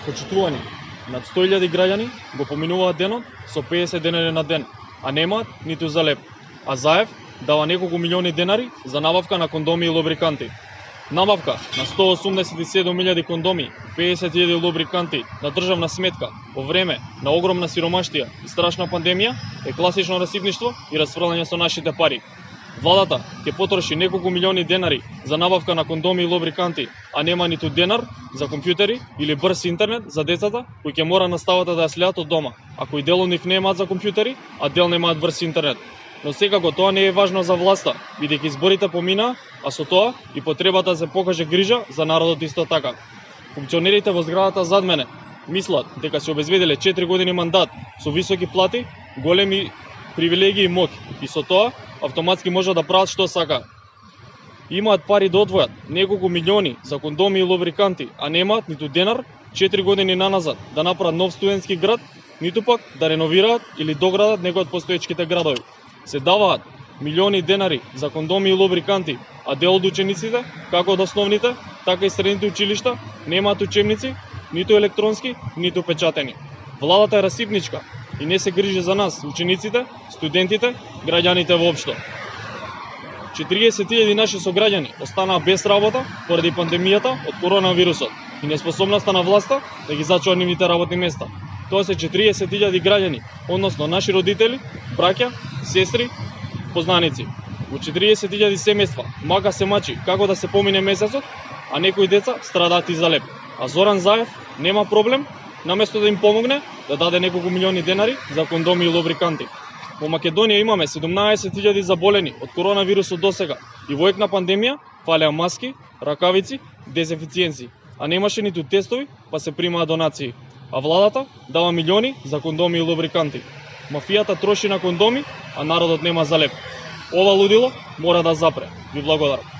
Почитувани, над 100.000 граѓани го поминуваат денот со 50 денари на ден, а немаат ниту за леп. А Заев дава неколку милиони денари за набавка на кондоми и лубриканти. Набавка на 187.000 кондоми, 50.000 лубриканти на државна сметка во време на огромна сиромаштија и страшна пандемија е класично расипништво и расфрлање со нашите пари. Владата ќе потроши неколку милиони денари за набавка на кондоми и лубриканти, а нема ниту денар за компјутери или брз интернет за децата кои ќе мора наставата да ја следат од дома, а кои дел од нив немаат за компјутери, а дел немаат брз интернет. Но секако тоа не е важно за власта, бидејќи изборите поминаа, а со тоа и потребата да се покаже грижа за народот исто така. Функционерите во зградата зад мене мислат дека се обезбедиле 4 години мандат со високи плати, големи привилегии и моќ, и со тоа автоматски можат да прават што сакаат. Имаат пари да одвојат неколку милиони за кондоми и лубриканти, а немаат ниту денар 4 години наназад да направат нов студентски град, ниту пак да реновираат или доградат некој од постоечките градови. Се даваат милиони денари за кондоми и лубриканти, а дел од учениците, како од основните, така и средните училишта, немаат учебници, ниту електронски, ниту печатени. Владата е расипничка и не се грижи за нас, учениците, студентите, граѓаните воопшто. 40.000 наши сограѓани останаа без работа поради пандемијата од коронавирусот и неспособноста на власта да ги зачува нивните работни места. Тоа се 40.000 граѓани, односно наши родители, браќа, сестри, познаници. Во 40.000 семејства мака се мачи како да се помине месецот, а некои деца страдаат и за леп. А Зоран Заев нема проблем, наместо да им помогне, да даде неколку милиони денари за кондоми и лубриканти. Во Македонија имаме 17.000 заболени од коронавирусот досега и во ек на пандемија фалеа маски, ракавици, дезинфициенци, а немаше ниту тестови, па се примаа донации. А владата дава милиони за кондоми и лубриканти. Мафијата троши на кондоми, а народот нема за леп. Ова лудило мора да запре. Ви благодарам.